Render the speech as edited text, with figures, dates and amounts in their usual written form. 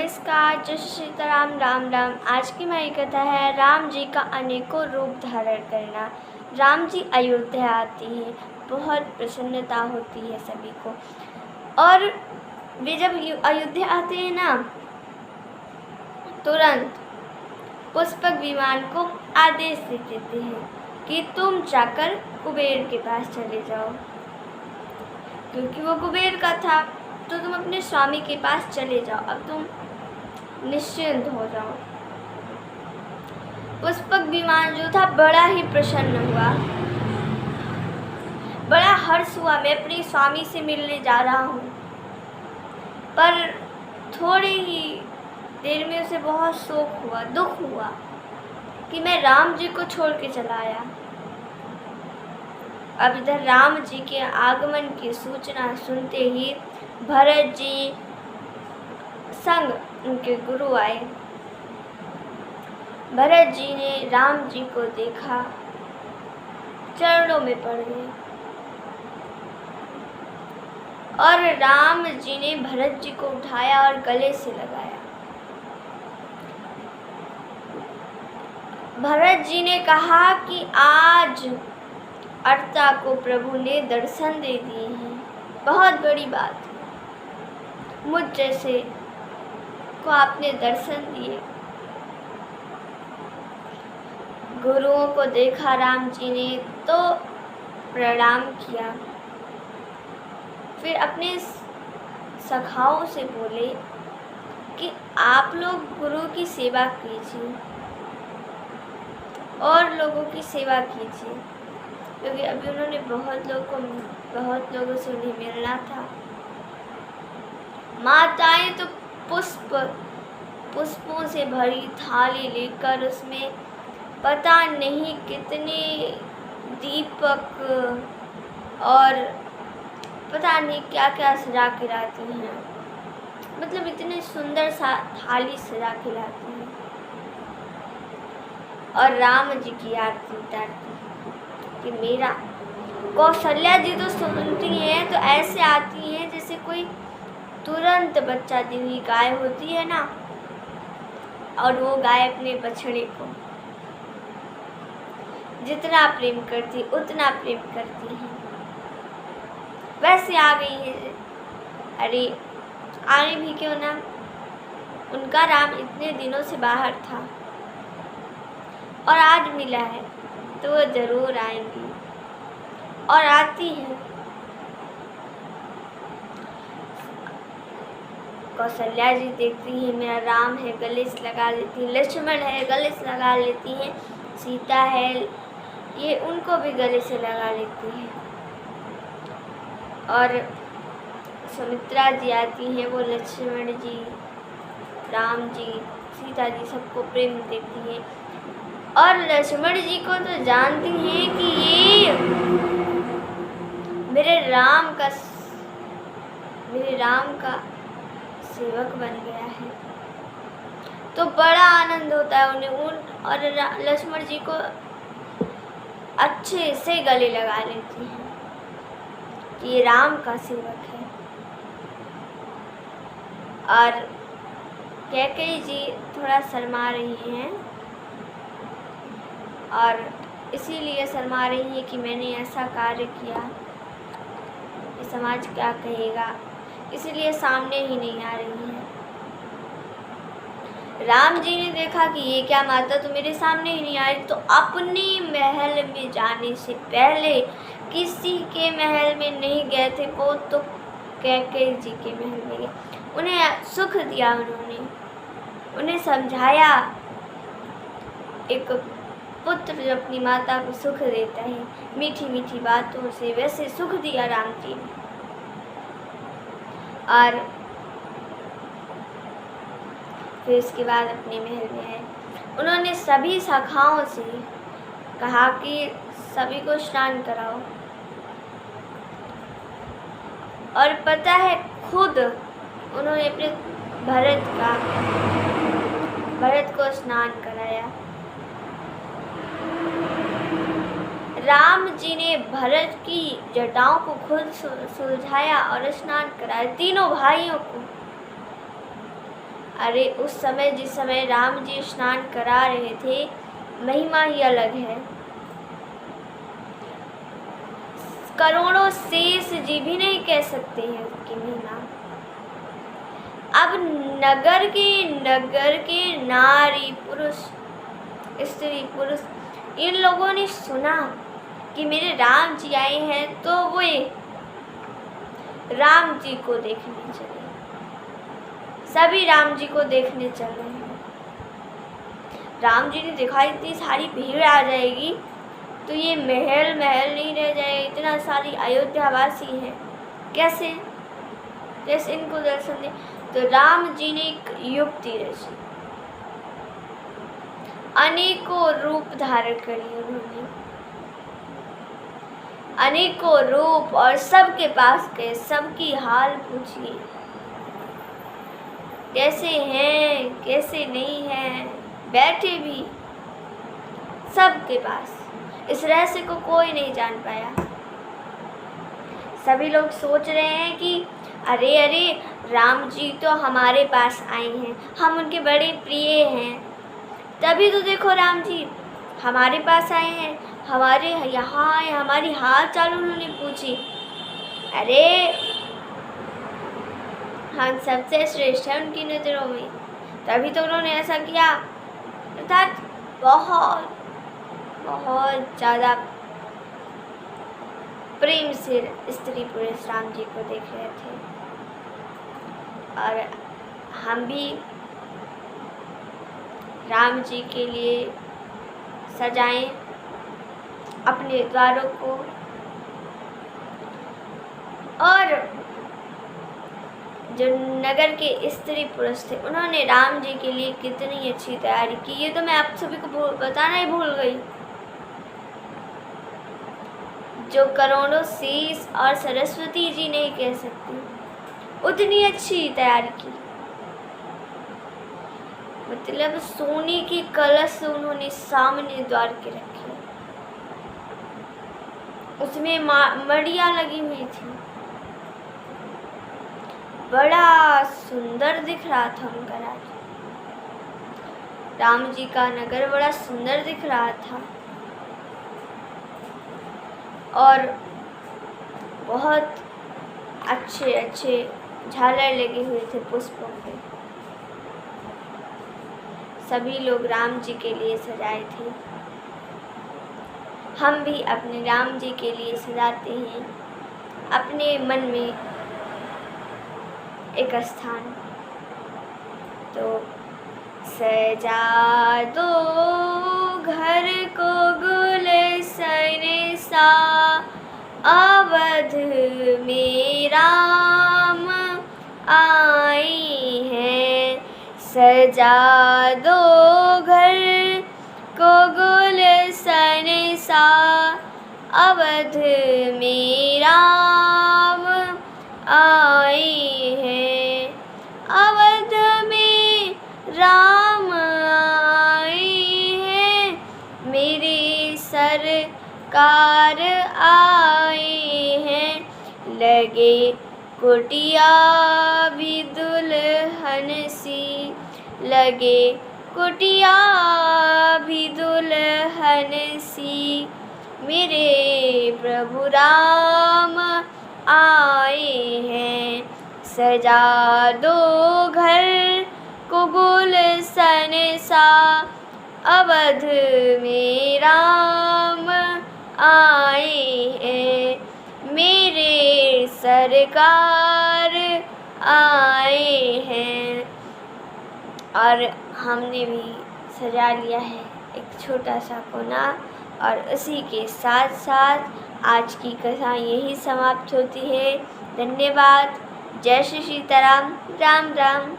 नमस्कार, जय श्री सीताराम, राम राम। आज की हमारी कथा है राम जी का अनेकों रूप धारण करना। राम जी अयोध्या आते हैं, बहुत प्रसन्नता होती है सभी को। और वे जब अयोध्या आते हैं ना, तुरंत पुष्पक विमान को आदेश दे देते हैं कि तुम जाकर कुबेर के पास चले जाओ, क्योंकि वो कुबेर का था। तो तुम अपने स्वामी के पास चले जाओ, अब तुम निश्चिंत हो जाओ। पुष्पक विमान जो था बड़ा ही प्रसन्न हुआ, बड़ा हर्ष हुआ। मैं अपने स्वामी से मिलने जा रहा हूँ, पर थोड़ी ही देर में उसे बहुत शोक हुआ, दुख हुआ कि मैं राम जी को छोड़ के चला आया। अब इधर राम जी के आगमन की सूचना सुनते ही भरत जी संग उनके गुरु आए। भरत जी ने राम जी को देखा, चरणों में पड़ गए और राम जी ने भरत जी को उठाया और गले से लगाया। भरत जी ने कहा कि आज अर्ता को प्रभु ने दर्शन दे दिए हैं, बहुत बड़ी बात है। मुझ जैसे को आपने दर्शन दिए। गुरुओं को देखा राम जी ने तो प्रणाम किया, फिर अपने सखाओं से बोले कि आप लोग गुरु की सेवा कीजिए और लोगों की सेवा कीजिए, क्योंकि अभी उन्होंने बहुत लोगों से उन्हें मिलना था। माताएं तो पुष्पों से भरी थाली लेकर उसमें पता नहीं कितने दीपक और पता नहीं क्या क्या सजा के लाती हैं। मतलब इतने सुंदर सा थाली सजा के लाती हैं और राम जी की आरती उतारती कि मेरा। कौशल्या जी तो सुनती हैं तो ऐसे आती हैं जैसे कोई तुरंत बच्चा दी हुई गाय होती है ना, और वो गाय अपने बछड़े को जितना प्रेम करती उतना प्रेम करती है, वैसे आ गई है। अरे आने भी क्यों ना, उनका राम इतने दिनों से बाहर था और आज मिला है तो वो जरूर आएंगी और आती है। कौशल्या जी देखती हैं मेरा राम है, गले से लगा लेती हैं। लक्ष्मण है, गले से लगा लेती हैं। सीता है, ये उनको भी गले से लगा लेती हैं। और सुमित्रा जी आती हैं, वो लक्ष्मण जी, राम जी, सीता जी सबको प्रेम देती हैं। और लक्ष्मण जी को तो जानती हैं कि ये मेरे राम का सेवक बन गया है, तो बड़ा आनंद होता है उन्हें। और लक्ष्मण जी को अच्छे से गले लगा लेती हैं कि ये राम का सेवक है। और कैकेयी जी थोड़ा शर्मा रही हैं और इसीलिए शर्मा रही है कि मैंने ऐसा कार्य किया, ये समाज क्या कहेगा, इसीलिए सामने ही नहीं आ रही है। राम जी ने देखा कि ये क्या माता तो मेरे सामने ही नहीं आई, तो अपने महल में जाने से पहले किसी के महल में नहीं गए थे, वो तो कैकेयी जी के महल में गए। उन्हें सुख दिया, उन्हें समझाया। एक पुत्र जो अपनी माता को सुख देता है मीठी मीठी बातों से, वैसे सुख दिया राम जी ने। और फिर इसके बाद अपने महल में आए। उन्होंने सभी सखाओं से कहा कि सभी को स्नान कराओ, और पता है खुद उन्होंने अपने भरत को स्नान कराया। राम जी ने भरत की जटाओं को खुद सुलझाया और स्नान कराया, तीनों भाइयों को। अरे उस समय जिस समय राम जी स्नान करा रहे थे, महिमा ही अलग है। करोड़ों शेष जी भी नहीं कह सकते हैं उसकी महिमा। अब नगर के नारी पुरुष, स्त्री पुरुष, इन लोगों ने सुना कि मेरे राम जी आए हैं, तो वे राम जी को देखने चले। सभी राम जी को देखने चल रहे हैं। राम जी ने देखा इतनी सारी भीड़ आ जाएगी तो ये महल नहीं रह जाएगा, इतना सारी अयोध्यावासी हैं, कैसे इनको दर्शन दे। तो राम जी ने एक युक्ति रची, अनेकों रूप धारण करी उन्होंने, अनेकों रूप, और सबके पास गए, सबकी हाल पूछिए, कैसे हैं कैसे नहीं हैं, बैठे भी सबके पास। इस रहस्य को कोई नहीं जान पाया। सभी लोग सोच रहे हैं कि अरे अरे राम जी तो हमारे पास आए हैं, हम उनके बड़े प्रिय हैं, तभी तो देखो राम जी हमारे पास आए हैं, हमारे यहाँ आए, हमारी हाल चाल उन्होंने पूछी। अरे हम सबसे श्रेष्ठ हैं उनकी नज़रों में, तभी तो उन्होंने ऐसा किया। अर्थात बहुत बहुत ज़्यादा प्रेम से स्त्री पुरुष राम जी को देख रहे थे। और हम भी राम जी के लिए सजाएं अपने द्वारों को, और जो नगर के स्त्री पुरुष थे उन्होंने राम जी के लिए कितनी अच्छी तैयारी की, ये तो मैं आप सभी को बताना ही भूल गई। जो करोड़ों शेष और सरस्वती जी नहीं कह सकती, उतनी अच्छी तैयारी की। मतलब सोने के कलश उन्होंने सामने द्वार के रखे, उसमें मड़ियाँ लगी हुई थी, बड़ा सुंदर दिख रहा था उनका राज्य। राम जी का नगर बड़ा सुंदर दिख रहा था, और बहुत अच्छे अच्छे झालर लगे हुए थे पुष्पों पे। सभी लोग राम जी के लिए सजाए थे। हम भी अपने राम जी के लिए सजाते हैं अपने मन में एक स्थान। तो सजा दो घर को गुलशन सा, अवध में राम आए हैं। सजा दो घर को गुलशन सा, अवध में राम आए हैं। अवध में राम आए हैं, मेरे सरकार आए हैं। लगे कुटिया भी दुल्हन सी, लगे कुटिया भी दुल्हन सी, मेरे प्रभु राम आए हैं। सजा दो घर को गुलशन सा, अवध में राम आए हैं। मेरे सरकार आए हैं। और हमने भी सजा लिया है एक छोटा सा कोना, और उसी के साथ साथ आज की कथा यही समाप्त होती है। धन्यवाद। जय श्री सीताराम। राम राम।